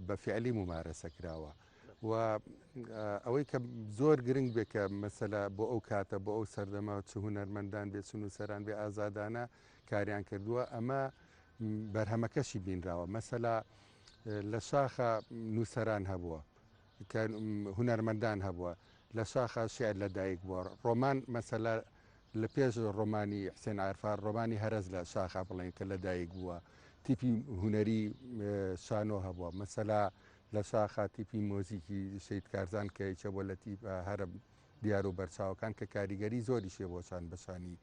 بە فعلی ممارەسە کراوە و ئەوەی کە زۆر گرنگ بێ کە مەسەلا بۆ ئەو کاتە بۆ ئەو سەردەما چ هونەرمەندان بێ چون و سەران بێ ئازادانە کاریان کردووە ئەمە بەرهەمەکەشی بینراوە مەسەلا لە شاخە نووسەران هەبووە کە هونەرمەندان هەبووە لە شاخە شێعر لەدایک بووە ڕۆمان مەسەلا لە پێش ڕۆمانی حسێن عارفان ڕۆمانی هەرز لە شاخە بڵێن کە لەدایک بووە تیپی هونەری شانۆ هەبووە مەسەلا لە شاخە تیپی مۆزیکی شەید کارزان کە هیچە بۆ لە تیپ هەرە دیار و بەرچاوەکان کە کاریگەری زۆری شێ بۆچان بەشانی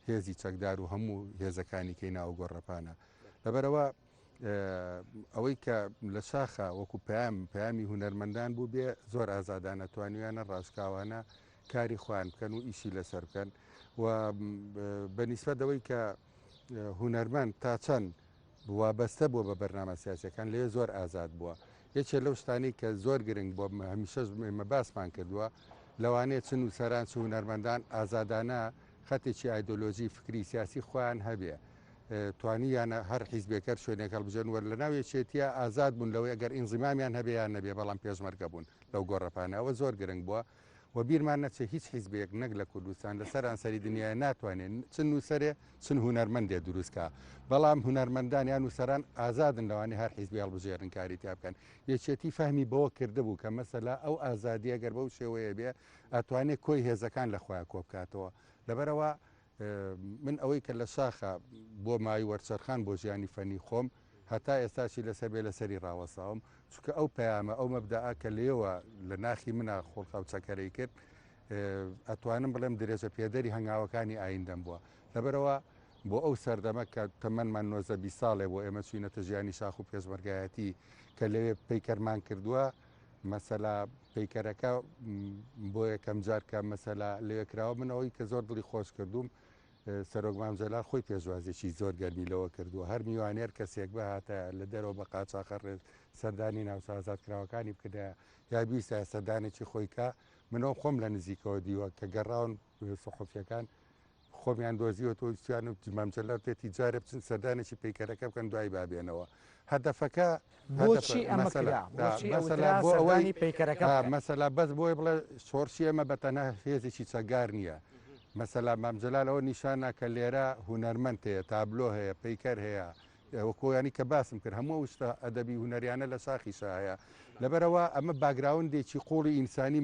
هێزی چەکدار و هەموو هێزەکانی کەی ناو گۆڕەپانە لەبەرەوە ئەوەی کە لە شاخە وەکو پەیامی هونەرمەندان بوو بێ زۆر ئازادانە توانیویانە ڕاشکاوانە کاری خوان بکەن و ئیشی لەسەر بکەن و بەنیسبەتەوەی کە هونەرمەند تا چەند وابەستە بووە بە بەرنامە سیاسەکان لێ زۆر ئازاد بووە یەکێ لەو شتانی کە زۆر گرنگ بۆ هەمیشەش ئێمە باسمان کردووە لەوانەیە چن و سەران چ هونەرمەندان ئازادانە خەتێکی ئایدۆلۆژی فکری سیاسی خۆیان هەبێ توانیانە هەر حیزبێکەر شوێنێک هەڵبژێن وەر لە ناو یەکێتیە ئازاد بوون لەوەی ئەگەر ئینزیمامیان هەبێیان نەبێ بەڵام پێشمەرگە بوون لەو گۆڕەپانەوە زۆر گرنگ بووە و بیرمان نەچێ هیچ حیزبێک نەک لە کوردستان لە سەرانسەری دنیای ناتوانێت چن و سەرێ چن هونەرمەندێ دروستکە بەڵام هونەرمەندان یان وسەران ئازادن لەوانێ هەر حیزبی هەڵبژێرن کاری تیا بکەن یەکێتی فەهمی بەوە کردبوو کە مەسەلا ئەو ئازادیە گەر بەو شێوەیە بێ ئەتوانێت کۆی هێزەکان لە خۆیان کۆ بکاتەوە لەبەرەوە من ئەوەی کە لە شاخە بۆ مای وەرچەرخان بۆ ژیانی فەنی خۆم هەتا ئێستاشی لەسەر بێ لەسەری ڕاوەساوم چونکە ئەو پەیامە ئەو مەبدەعا کە لێوە لە ناخی منە خۆڵخاو چەکەرەی کرد ئەتوانم بڵێم درێژە پێدەری هەنگاوەکانی ئایندەم بووە لەبەرەوە بۆ ئەو سەردەمە کە تەمەنمان 90 ساڵێ بۆ ئێمە چوینەتە ژیانی شاخ و پێشمەرگایەتی کە لەوێ پەیکەرمان کردووە مەسەلا پەیکەرەکە بۆ یەکەم جار کە مەسەلا لەوێکراوە منەوەی کە زۆر دڵی خۆش کردوم سەرۆک مامجەلال خۆی پێشوازێکی زۆر گەرمی لەوە کردووە هەر میوانێر کەسێک بە هاتە لە دەرەوە بە قاچاقە ڕێز سەردانی ناوسازادکراوەکانی بکردە یا بیستە سەردانێکی خۆیکە منەوە خۆم لە نزیکەوە دیوە کە گەڕاون سەحوفیەکان خۆمیان دۆزیوە تۆ سویان و مامجەلال پێتی جارە بچن سەردانێکی پەیکەرەکە بکەن دوای بابێنەوە هەدەفەکە بۆچی ئەمەکرانی پەیکەرەکە مەسەلا بەس بۆی بڵێ شۆڕشی ئەمە بەتەنە هێزێکی چەگار نییە مەسەلا مامجەلال ئەوە نیشانە کە لێرە هونەرمەند هەیە تابلۆ هەیە پەیکەر هەیە وەکۆیانی کە باسم کرد هەموو شتە ئەدەبی هونەریانە لە ساخیشە هەیە لەبەرەوە ئەمە باگراوندێکی قوڵی ئینسانی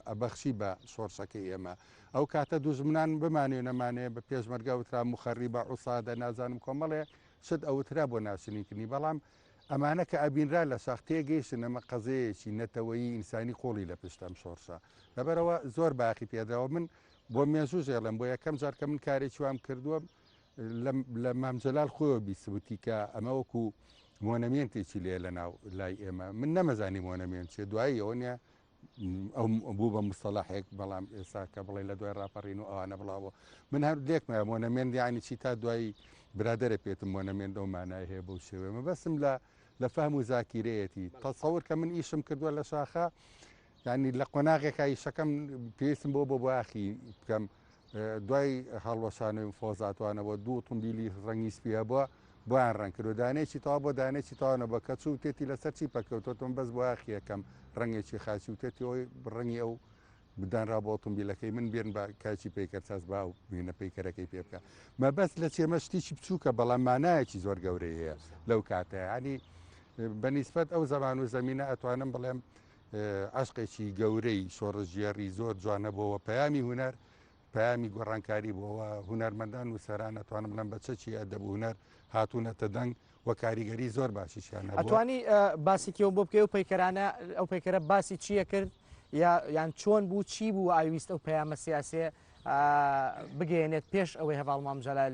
ئەبەخشی بە شۆڕشەکەی ئێمە ئەو کاتە دوژمنان بمانێ نەمانەیە بە پێشمەرگە وترا مخەڕی بە عوسادە نازانم کۆمەڵێ شت ئەوترا بۆ ناشرینکردنی بەڵام ئەمانە کە ئەبینرا لە ساخ تێگەیشتن ئەمە قەزەیەکی نەتەوەیی ئینسانی قۆڵی لە پشتم شۆڕشە لەبەرەوە زۆر باقی پێداوە من بۆ مێژوو ژێڵم بۆ یەکەم جار کە من کارێکی وام کردووە لە مامجەلال خۆی بیسوتی کە ئەمە وەکو مۆنەمێنتێکی لێ لە ناو لای ئێمە من نەمەزانی مۆنەمێن چێ دوایی ئەوە نیە ئەو بوو بە مستەلاحێک بەڵام ئێستا کە بڵێ لە دوای ڕاپەڕین و ئەوانە بڵاوە من هەر لێکمە مۆنەمێن یانی چی تا دوایی برادرە پێتم مۆنەمێن ئەو مانای هەیە بەو شێوێ مەبەستم لە فەهم و زاکیرەیەتی تەسەور کە من ئیشم کردووە لە شاخە ینی لە قۆناغێکا ئیشەکەم پێویستم بۆ باخی بکەم دوای هەڵوەشانەوەی فۆزاتوانەوە دوو تۆمبیلی ڕەنگی سپیە بووە بۆیان ڕەنگ کرد و دانێکی تەوا بۆ دانێکی تاوانە بە کەچ و تێتی لەسەر چی پەکەوتۆتم بەس بۆ یاخیەکەم ڕەنگێکی خاچی و تێتی ئەوی ڕەنگی ئەو بدانرا بۆ ئۆتۆمبیلەکەی من بێن بە کاچی پەیکەرچاس با و بینە پەیکەرەکەی پێ بکە مەبەست لە چێمە شتێکی بچووکە بەڵام مانایەکی زۆر گەورەی هەیە لەو کاتەیە ینی بەنیسبەت ئەو زەمان و زەمینە ئەتوانم بڵێم عشقێکی گەورەی شۆڕژێڕی زۆر جوانە بۆەوە پەیامی هوەر پەیامی گۆڕانکاری بۆەوە هوەرمەندان و سەران ئەتوانم بڵێم بە چەکی ئەدەب و هوەر هاتوونەتە دەنگ و کاریگەری زۆر باشیشیانە ئەتوانی باسیکەوە بۆ بکەی و پەیکەرانە ئەو پەیکەرە باسی چییە کرد یان چۆن بوو چی بوو ئاویست ئەو پەیامە سیاسێ بگەێنێت پێش ئەوەی هەواڵ مام جەلال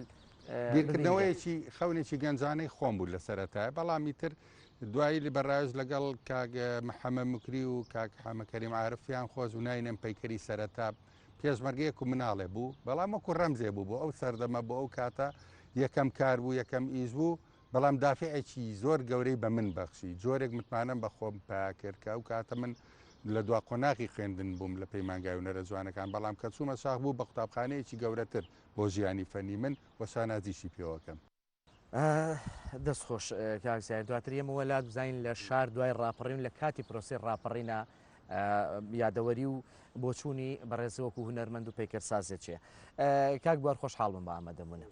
بیرکردنەوەیەکی خەونێکی گەنجانەی خۆم بوو لە سەرەتای بەڵامی تر دوایی لە بەڕایش لەگەڵ کاک محەممەد مکری و کاک حامەکەریم عارفیان خۆز و ناینم پەیکەری سەرەتا پێشمەرگەیەک و مناڵێ بوو بەڵام وەکو ڕەمزێ بوو بۆ ئەو سەردەمە بۆ ئەو کاتە یەکەم کار بوو یەکەم ئیش بوو بەڵام دافعێکی زۆر گەورەی بە من بەخشی جۆرێک متمانم بە خۆم پاکرد کە ئەو کاتە من لە دوا قۆناغی خوێندن بووم لە پەیمانگای و نەرە جوانەکان بەڵام کە چوومە شاخ بوو بە قوتابخانەیەکی گەورەتر بۆ ژیانی فەنی من وە شانازیشی پێوەکەم. دەستخۆش کاکسیار دواتر ئێمە وەلات بزانین لە شار دوای ڕاپەڕین لە کاتی پرۆسی ڕاپەڕینە یادەوەری و بۆچوونی بەڕێزەوەکو هونەرمەند و پەیکەرسازێک چێ کاک بوار خۆشحاڵ بم بە ئامادەبوونە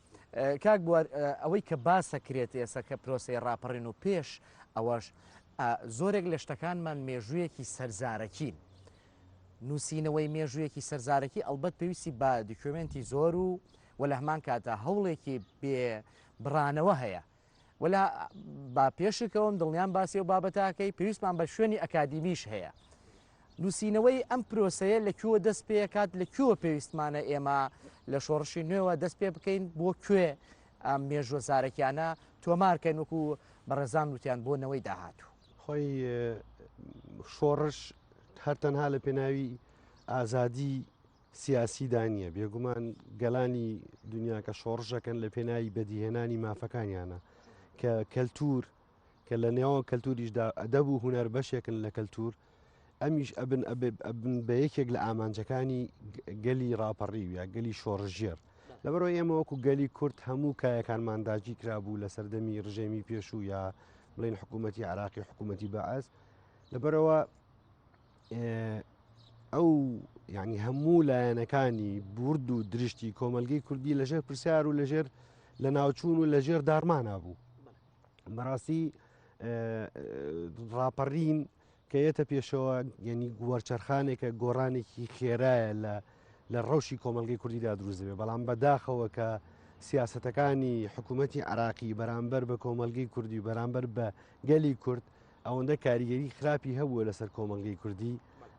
کاک بوار ئەوەی کە باسەکرێت ئێستا کە پرۆسی ڕاپەڕین و پێش ئەوەش زۆرێک لە شتەکانمان مێژوویەکی سەرزارەکین نووسینەوەی مێژوویەکی سەرزارەکی ئەلبەت پێویستی بە دیکومنتی زۆر و لە هەمان کاتە هەوڵێکی بێ بڕانەوە هەیە ولا با پێشکەوەم دڵنیان باسی و بابەتاکەی پێویستمان بە شوێنی ئەکادیمیش هەیە نووسینەوەی ئەم پرۆسەیە لەکوێوە دەست پێکات لەکوێوە پێویستمانە ئێمە لە شۆڕشی نوێوە دەست پێ بکەین بۆ کوێ ئەم مێژوە زارەکیانە تۆمارکەین وەکو بەڕێزان وتیان بۆنەوەی داهاتوو خۆی شۆڕش هەرتەنها لە پێناوی ئازادی سیاسی دانیە بێگومان گەلانی دنیا کە شۆڕژەکەن لە پێناوی بەدیهێنانی مافەکانیانە کە کەلتور کە لە نێوە کەلتوریشدا ئەدەب و هوەر بەشێکن لە کەلتور ئەمیش ئەبن بە یەکێک لە ئامانجەکانی گەلی ڕاپەڕی یا گەلی شۆڕژێر لەبەرەوە ئێمە وەکو گەلی کورد هەموو کایەکانمانداجی کرابوو لە سەردەمی ڕژێمی پێشوو یا بڵین حکوومەتی عراقی حکوومەتی بەعەز لەبەرەوە ئەو یعنی هەموو لایەنەکانی بورد و درشتی کۆمەلگەی کوردی لەژێر پرسیار و لەژێر لە ناوچوون و لەژێر دارمانە بوو بەڕاستی ڕاپەڕین کە یێتە پێشەوە یعنی گوەرچەرخانێکە گۆڕانێکی خێرایە لە ڕەوشی کۆمەلگەی کوردیدا دروست دەبێت بەڵام بەداخەوە کە سیاسەتەکانی حکوومەتی عراقی بەرامبەر بە کۆمەلگەی کوردی و بەرامبەر بە گەلی کورد ئەوەندە کاریگەری خراپی هەبووە لەسەر کۆمەلگەی کوردی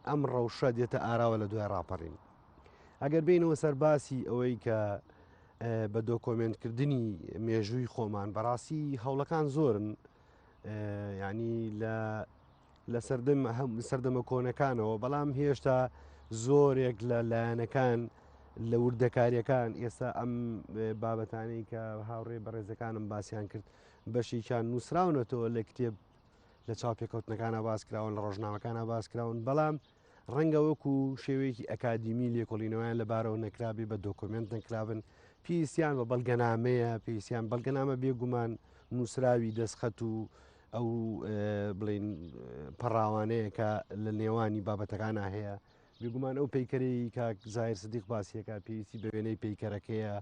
ئەم ڕەوشە دێتە ئاراوە لە دوای ڕاپەڕین ئەگەر بینەوە سەرباسی ئەوەی کە بە دۆکۆمنتکردنی مێژووی خۆمان بەڕاستی هەوڵەکان زۆرن ینی لە سەردەمە کۆنەکانەوە بەڵام هێشتا زۆرێک لە لایەنەکان لە وردەکاریەکان ئێستا ئەم بابەتانەی کە هاوڕێ بەڕێزەکانم باسییان کرد بەشێکیان نووسراونەتەوە لە کتێب لە چاپێکەوتنەکانە باسکراون لە ڕۆژنامەکانە باسکراون بەڵام ڕەنگە وەکو شێوەیەکی ئەکادیمی لێکۆڵینەوەیان لەبارەوە نەکرابی بە دۆکۆمنت نەکرابن پێویستیان بە بەڵگەنامەیە پێویستیان بەڵگەنامە بێگومان نووسراوی دەستخەت و ئەو بڵین پەڕاوانەیە کە لە نێوانی بابەتەکانە هەیە بێگومان ئەو پەیکەری کاک زایر سدیق باسیەکە پێویستی بە وێنەی پەیکەرەکەیە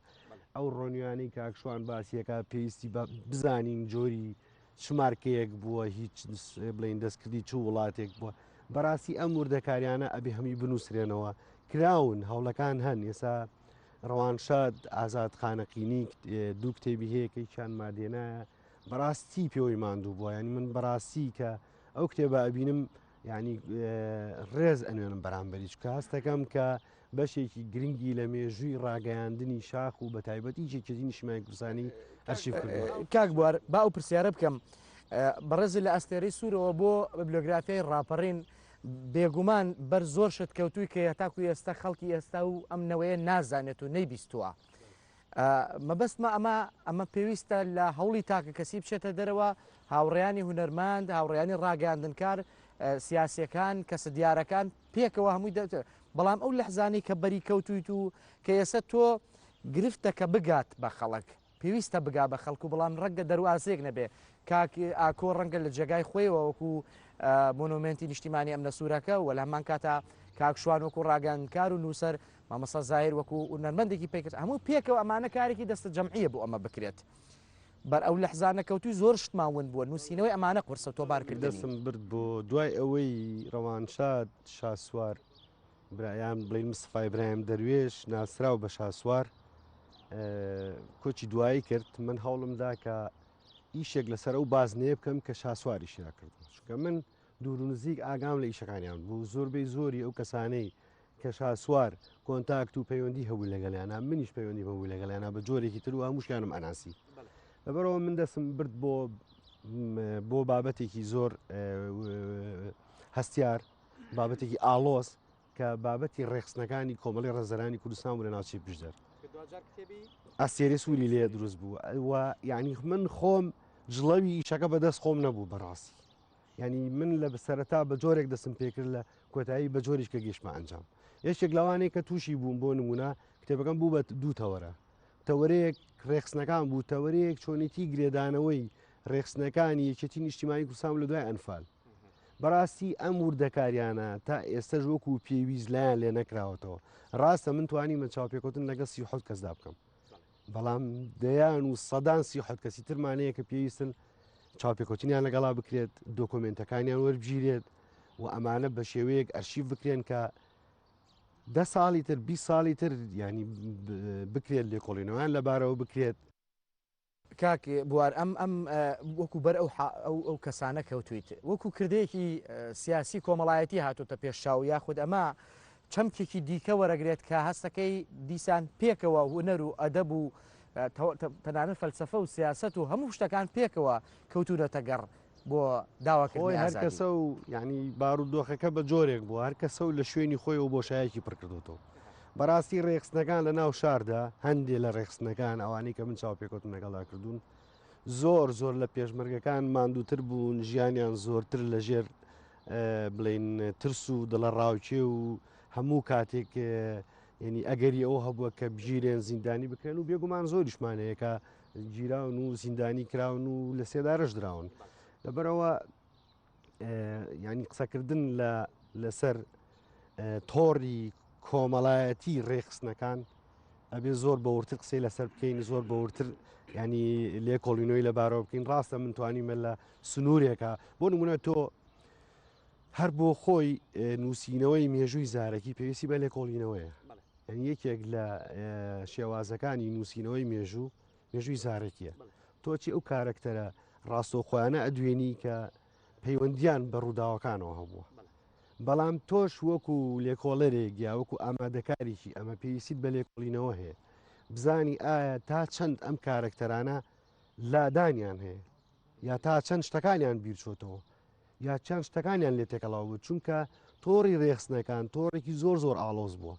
ئەو ڕۆنیوانی کاکشوان باسیەکە پێویستی بزانین جۆری شمارکەیەک بووە هیچ بڵین دەستکردی چ وڵاتێک بووە بەڕاستی ئەم وردەکاریانە ئەبێ هەمی بنووسرێنەوە کراون هەوڵەکان هەن ئێستا ڕەوانشاد ئازاد خانەقینی دوو کتێبی هەیەکەیان مادێنایە بەڕاستی پێوەی ماندوو بووە ینی من بەڕاستی کە ئەو کتێبە ئەبینم ینی ڕێز ئەنوێنم بەرامبەریش کە هەستەکەم کە بەشێکی گرنگی لە مێژووی ڕاگەیاندنی شاخ و بە تایبەتی جێکردنی نیشتیمانی کوردستانی ئەرشیف کردووە. کاک بوار با ئەو پرسیارە بکەم بەڕێزی لە ئەستێرەی سوورەوە بۆ ببلیۆگرافیای ڕاپەڕین بێگومان بەر زۆر شت کەوتووی کە هەتاکو ئێستا خەڵکی ئێستا و ئەم نەوەیە نازانێت و نەیبیستووە مەبەستمە ئەمە پێویستە لە هەوڵی تاکە کەسی بچێتە دەرەوە هاوڕێیانی هونەرماند هاوڕێیانی ڕاگەاندنکار سیاسیەکان کەسە دیارەکان پێکەوە هەمووی دەوتێت بەڵام ئەو لەحزانی کە بەری کەوتویت و کە ئێستا تۆ گرفتە کە بگات بە خەڵک پێویستە بگا بە خەڵکو بەڵام ڕەنگە دەواازێک نەبێ کاک ئاکۆ ڕەنگە لە جێگای خۆیەوە وەکو مۆنومنتی نیشتیمانی ئەم نەسوورەکە و لە هەمان کاتا کاکشوان وەکو ڕاگەاندکار و نووسەر مامەسە زاهر وەکو نەرمەندێکی پێکرد هەموو پێکەوە ئەمانە کارێکی دەستە جەمعیە بۆ ئەمە بکرێت بەر ئەو لەحزانە کەوتوی زۆر شتماون بووە نووسینەوەی ئەمانە قورسە تۆبارکردنی دەستم برد بۆ دوای ئەوەی ڕەوانشاد شاسوار برایان بڵین مستفای برایم دەروێش ناسرااو بە شاسوار کۆچی دوایی کرد من هەوڵمدا کە ئیشێک لەسەر ئەو بازنێ بکەم کە شاسواریشیا کرد چکە من دوور و نزیک ئاگام لە ئیشەکانیان بوو زۆربەی زۆری ئەو کەسانەی کە شاسوار کۆنتاکت و پەیوەندی هەبوو لەگەڵیانە منیش پەیوەندی هەبوو لەگەڵیانە بە جۆرێکی تر و هەمووشیانم ئەناسی لەبەرەوە من دەستم برد بۆ بابەتێکی زۆر هەستیار بابەتێکی ئالۆز کە بابەتی ڕێخستنەکانی کۆمەڵی ڕێزەرانی کوردستان و لە ناوچەی پشدەر ئەسێری سووری لێ دروست بوو و یعنی من خۆم جڵەوی ئیشەکە بەدەست خۆم نەبوو بەڕاستی ینی من لە بەسەرەتا بە جۆرێک دەستم پێکرد لە کۆتایی بە جۆریش کە گەشتمە ئەنجام یەکێک لەوانەیە کە تووشی بووم بۆ نمونە کتێبەکەم بوو بە دوو تەوەرە تەوەرەیەک ڕێخستنەکان بوو تەوەرەیەک چۆنیتی گرێدانەوەی ڕێخستنەکانی یەکێتی نیشتیمانی کوردستان لە دوای ئەنفال بەڕاستی ئەم وردەکاریانە تا ئێستەش وەکو پێویست لایەن لێ نەکراوەتەوە ڕاستە من توانیمە چاوپێکوتن لەگەڵ 30 کەسدا بکەم بەڵام دەیان و سەدان 30 کەسی ترمانەیە کە پێویستن چاوپێکوتنیان لەگەڵا بکرێت دۆکۆمنتەکانیان وەربگیرێت و ئەمانە بە شێوەیەک ئەرشیف بکرێن کە 10 ساڵی تر 20 ساڵی تر ینی بکرێت لێکۆڵینەوەیان لەبارەوە بکرێت کاک بوار ئەم وەکو بەر ئەو کەسانە کەوتویت وەکو کردەیەکی سیاسی کۆمەڵایەتی هاتوتە پێشچاو یاخود ئەمە چەمکێکی دیکە وەرەگرێت کە هەستەکەی دیسان پێکەوە هوەر و ئەدەب و تەنانەت فەلسەفە و سیاست و هەموو شتەکان پێکەوە کەوتونەتە گەڕ بۆ داواکردنی هەر کەسە و ینی بارودۆخەکە بە جۆرێک بوو هەر کەسە و لە شوێنی خۆی و بۆشایەکی پڕکردوتەوە بەڕاستی ڕێخستنەکان لە ناو شاردا هەندێک لە ڕێخستنەکان ئەوانەی کە من چاوپێکوتم لەگەڵا کردوون زۆر لە پێشمەرگەکان ماندووتر بوون ژیانیان زۆرتر لەژێر بڵین ترس و دڵە ڕاوچێ و هەموو کاتێک ینی ئەگەری ئەو هەبووە کە بژیرێن زیندانی بکرێن و بێگومان زۆریشمانەیە کە گیراون و زیندانی کراون و لە سێدارش دراون لەبەرەوە ینی قسەکردن لەسەر تۆڕی کۆمەڵایەتی ڕێخستنەکان ئەبێ زۆر بەورتر قسەی لەسەر بکەین زۆر بەورتر ینی لێکۆڵینەوەی لەبارەوە بکەین ڕاستە من توانیمە لە سنوورێکە بۆ نمونە تۆ هەر بۆ خۆی نووسینەوەی مێژووی زارەکی پێویستی بە لێکۆڵینەوەیە ئەنی یەکێک لە شێوازەکانی نووسینەوەی مێژووی زارەکیە تۆچی ئەو کارکتەرە ڕاستۆخۆیانە ئەدوێنی کە پەیوەندیان بە ڕووداوەکانەوە هەبووە بەڵام تۆش وەکو لێکۆڵەرێک یا وەکو ئامادەکاریی ئەمە پێویستیت بە لێکۆڵینەوە هەیە بزانی ئایا تا چەند ئەم کارکتەرانە لادانیان هەیە یا تا چەند شتەکانیان بیرچۆتەوە یا چەند شتەکانیان لێ تێکەڵاو بوو چونکە تۆڕی ڕێخستنەکان تۆڕێکی زۆر ئالۆز بووە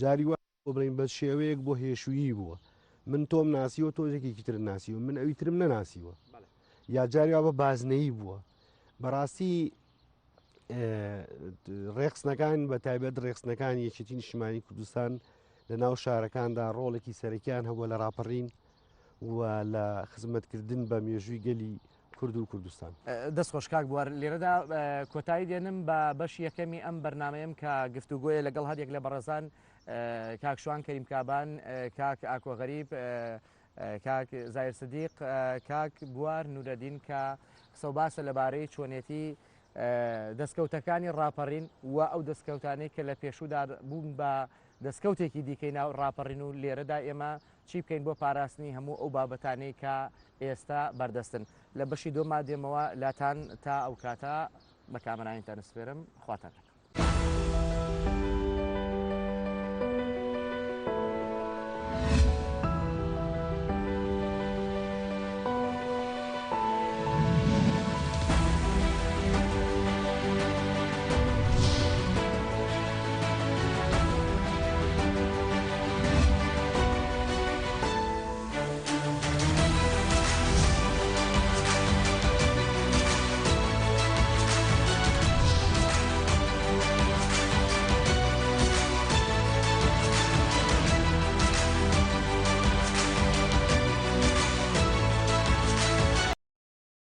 جاری وە بڵین بە شێوەیەک بۆ هێشویی بووە من تۆم ناسیوە تۆزێکی تر ناسیوە من ئەوی ترم نەناسیوە یا جاریوا بە بازنەیی بووە بەڕاستی ڕێخستنەکان بە تایبەت ڕێخستنەکان یەکێتی نیشتیمانی کوردستان لە ناو شارەکاندا ڕۆڵێکی سەرەکیان هەبووە لە ڕاپەڕین و لە خزمەتکردن بە مێژووی گەلی کورد و کوردستان دەست خۆشکاک بوار لێرەدا کۆتایی دێنم بە بەش یەکەمی ئەم بەرنمەیەم کە گفتوگۆیە لەگەڵ هەرێک لە بەڕێزان کاکشوان کەریم کابان کاک ئاکۆ غەریب کاک زایر سدیق کاک بوار نورەدین کە قسە و باسە لەبارەی چۆنێتی دەستکەوتەکانی ڕاپەڕین و ئەو دەستکەوتانەی کە لە پێشوودا بوون بە دەستکەوتێکی دیکەی ناو ڕاپەڕین و لێرەدا ئێمە چی بکەین بۆ پاراستنی هەموو ئەو بابەتانەی کە ئێستا بەردەستن لە بەشی دۆما دێمەوە لاتان تا ئەو کاتە بە کامەرانیتان سپێرم خواتان.